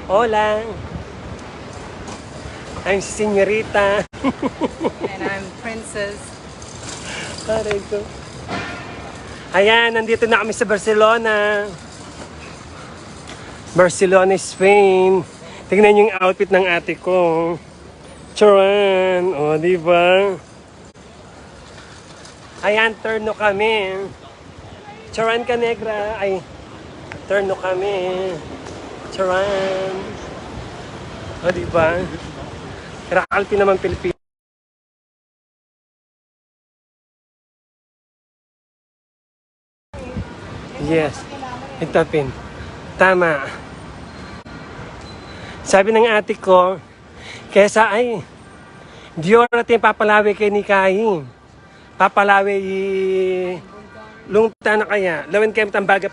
Hola. I'm Señorita. And I'm Princess. Aray ko. Ayan, nandito na kami sa Barcelona. Barcelona, Spain. Tingnan yung outfit ng ate ko. Charan. O, diba? Ayan, turno kami. Charan ka, negra. Ay, turno kami. Charan. O, diba? Rakalpi naman Pilipino. Yes. Ito, Pin. Tama. Sabi ng ate ko, kesa ay, Dior natin papalawi kay Nikahi. Papalawi lungta na kaya. Lawin kayo tambaga